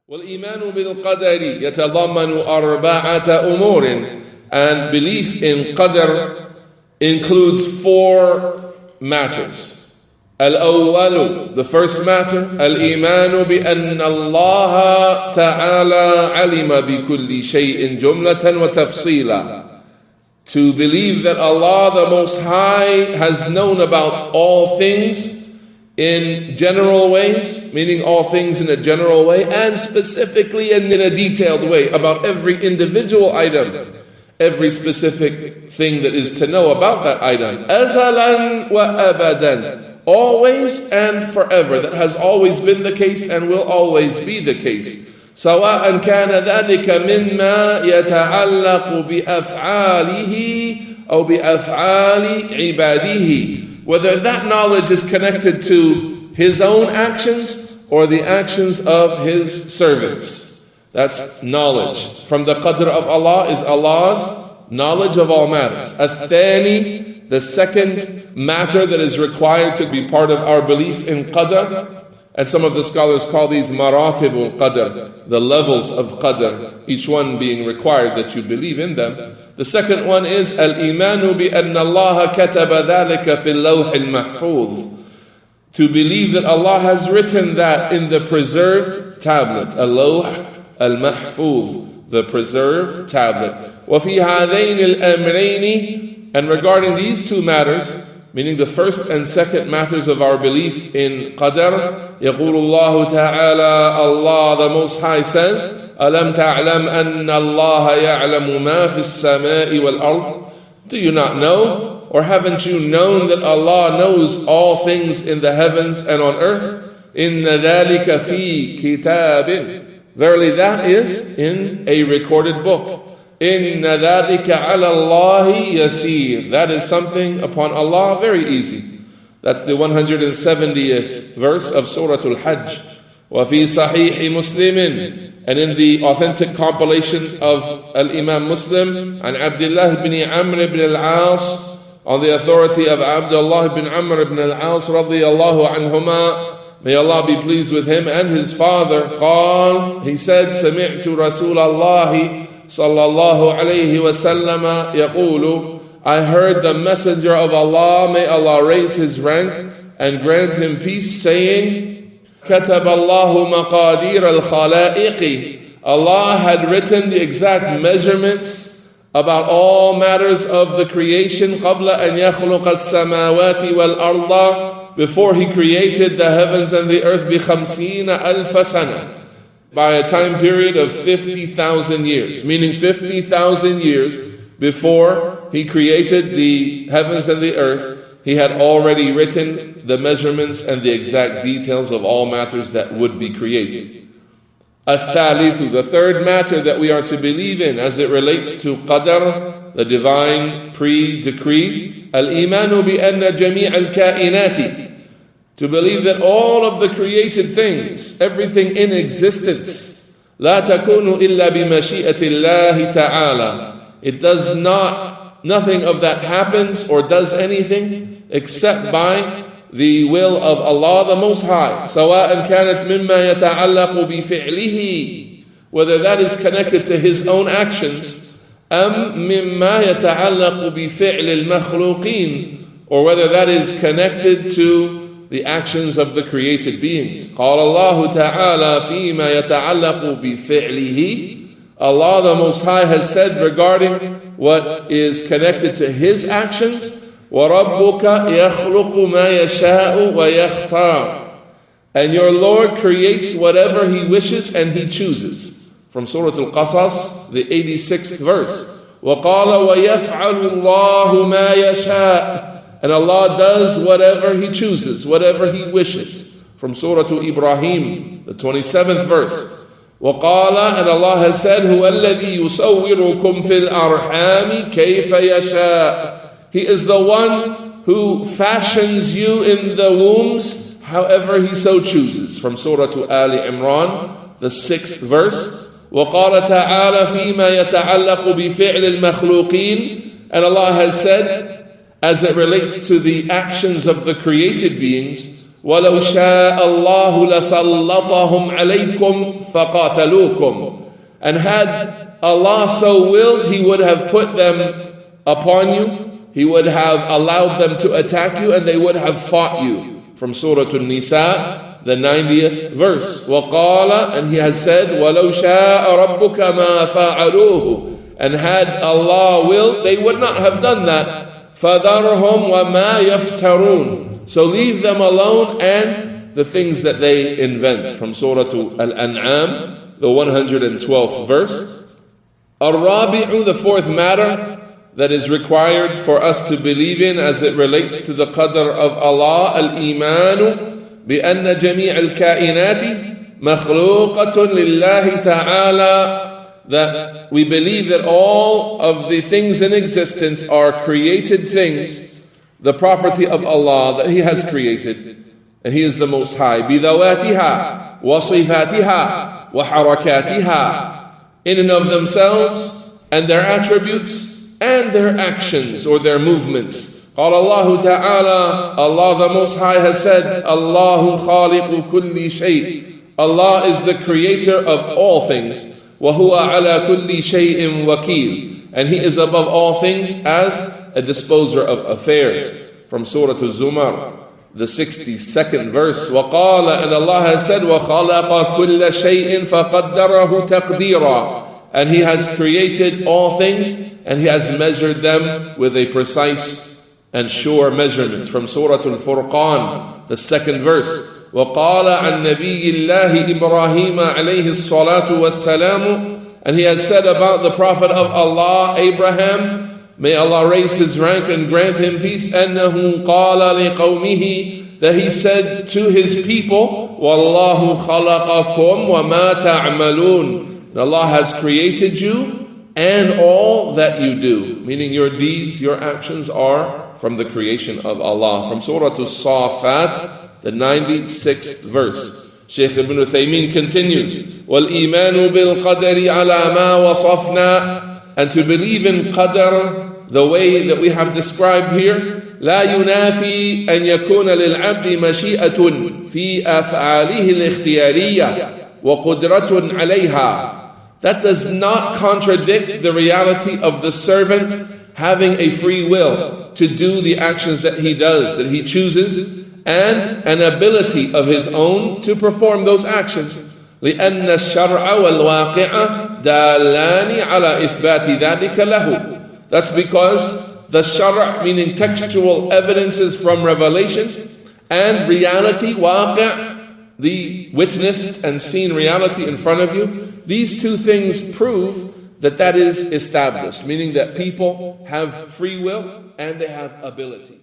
وَالْإِيمَانُ بِالْقَدَرِ يَتَضَمَّنُ أَرْبَعَةَ أُمُورٍ. And belief in Qadr includes four matters. Al-Awwal, the first matter, Al-Imanu bi-anna Allah ta'ala alima bi-kulli shay'in jumlatan wa tafsila. To believe that Allah the Most High has known about all things in general ways, meaning all things in a general way, and specifically and in a detailed way about every individual item, every specific thing that is to know about that item. Azalan wa abadan, always and forever. That has always been the case and will always be the case. سواء كان ذلك مما يتعلق بأفعاله أو بأفعال عباده. Whether that knowledge is connected to his own actions or the actions of his servants. That's knowledge. From the Qadr of Allah is Allah's knowledge of all matters. Al-Thani, the second matter that is required to be part of our belief in Qadr, and some of the scholars call these maratibul Qadr, the levels of Qadr, each one being required that you believe in them. The second one is al-imanu bi anna Allah kataba dhalika fil lawh al-mahfuz. To believe that Allah has written that in the preserved tablet, al-lawh al-mahfuz, the preserved tablet. Wa fi hadayn al-amrayn, and regarding these two matters, meaning the first and second matters of our belief in Qadr, يقول الله تعالى, Allah the Most High says, أَلَمْ تَعْلَمْ أَنَّ اللَّهَ يَعْلَمُ مَا فِي السَّمَاءِ وَالْأَرْضِ. Do you not know, or haven't you known that Allah knows all things in the heavens and on earth? إِنَّ ذَلِكَ فِي كِتَابٍ. Verily that is in a recorded book. إِنَّ ذَلِكَ عَلَى اللَّهِ يَسِيرٌ. That is something upon Allah very easy. That's the 170th verse of Surah Al-Hajj. وَفِي صَحِيحِ مُسْلِمٍ. And in the authentic compilation of Al-Imam Muslim, and Abdullah ibn Amr ibn al-As, on the authority of Abdullah ibn Amr ibn al-As radiyallahu anhuma, may Allah be pleased with him and his father, قال, he said, سمعت رسول الله صلى الله عليه وسلم يقول, I heard the messenger of Allah, may Allah raise his rank and grant him peace, saying, كتب الله مقادير الخلائق. Allah had written the exact measurements about all matters of the creation قبل أن يخلق السماوات والأرض, before he created the heavens and the earth, بخمسين ألف سنة, by a time period of 50,000 years, meaning 50,000 years before he created the heavens and the earth, he had already written the measurements and the exact details of all matters that would be created. Al-Thalithu, the third matter that we are to believe in as it relates to Qadr, the divine pre-decree, Al-Imanu bi anna jami' al-kainati, to believe that all of the created things, everything in existence, لا تكون إلا بمشيئة الله تعالى. It does not, nothing of that happens or does anything except by the will of Allah the Most High. سواء كانت مما يتعلق بفعله, whether that is connected to His own actions, أم مما يتعلق بفعل المخلوقين, or whether that is connected to the actions of the created beings. قال الله تعالى فيما يتعلق بفعله. Allah the Most High has said regarding what is connected to His actions, وَرَبُّكَ يَخْلُقُ مَا يَشَاءُ وَيَخْتَارُ. And your Lord creates whatever He wishes and He chooses. From Surah Al-Qasas, the 86th verse. وَقَالَ وَيَفْعَلُ اللَّهُ مَا يَشَاءُ. And Allah does whatever He chooses, whatever He wishes. From Surah Ibrahim, the 27th verse. وَقَالَ, and Allah has said, هُوَ الَّذِي يُصَوِّرُكُمْ فِي الْأَرْحَامِ كَيْفَ يَشَاءُ. He is the one who fashions you in the wombs however He so chooses. From Surah Ali Imran, the 6th verse. وَقَالَ تَعَالَى فِيمَا يَتَعَلَّقُ بِفِعْلِ الْمَخْلُوقِينَ. And Allah has said, as it relates to the actions of the created beings, وَلَوْ شَاءَ اللَّهُ لَسَلَّطَهُمْ عَلَيْكُمْ فَقَاتَلُوكُمْ. And had Allah so willed, He would have put them upon you, He would have allowed them to attack you, and they would have fought you. From Surah An-Nisa, the 90th verse. وَقَالَ, and He has said, وَلَوْ شَاءَ رَبُّكَ مَا فَعَلُوهُ. And had Allah willed, they would not have done that. فَذَرْهُمْ وَمَا يَفْتَرُونَ. So leave them alone and the things that they invent. From Surah Al-An'am, the 112th verse. Al-Rabi'u, the fourth matter that is required for us to believe in as it relates to the Qadr of Allah, al-Imanu bi-anna jami' al-kainati makhluqatun lillahi ta'ala, that we believe that all of the things in existence are created things, the property of Allah that He has created, and He is the Most High. بِذَوَاتِهَا وَصِفَاتِهَا وَحَرَكَاتِهَا, in and of themselves and their attributes and their actions or their movements. قال الله تعالى, Allah the Most High has said, Allahu khaliqu kulli shay. Allah is the creator of all things. وَهُوَ عَلَى كُلِّ شَيْءٍ وَكِيلٌ. And He is above all things as a disposer of affairs. From Surah Al-Zumar, the 62nd verse. وَقَالَ, and Allah has said, وَخَلَقَ كُلَّ شَيْءٍ فَقَدَّرَهُ تَقْدِيرًا. And He has created all things, and He has measured them with a precise and sure measurement. From Surah Al-Furqan, the 2nd verse. وَقَالَ عَنْ نَبِيِّ اللَّهِ إِبْرَاهِيمَ عَلَيْهِ الصَّلَاةُ وَالسَّلَامُ. And He has said about the Prophet of Allah, Abraham, may Allah raise his rank and grant him peace, أَنَّهُ قَالَ لِقَوْمِهِ, that he said to his people, وَاللَّهُ خَلَقَكُمْ وَمَا تَعْمَلُونَ. Allah has created you and all that you do, meaning your deeds, your actions are from the creation of Allah. From Surah As-Saffat, the 96th verse. Shaykh Ibn Uthaymeen continues, وَالْإِيمَانُ بِالْقَدَرِ عَلَى مَا وَصَفْنَا. And to believe in Qadr the way that we have described here, لا ينافي أن يكون للعبد مشيئة في أفعاله الاختيارية وقدرة عليها. That does not contradict the reality of the servant having a free will to do the actions that he does, that he chooses, and an ability of his own to perform those actions. لأن الشرع والواقع دالان على إثبات ذلك له. That's because the shara', meaning textual evidences from revelation, and reality, waqi', the witnessed and seen reality in front of you, these two things prove that that is established, meaning that people have free will and they have ability.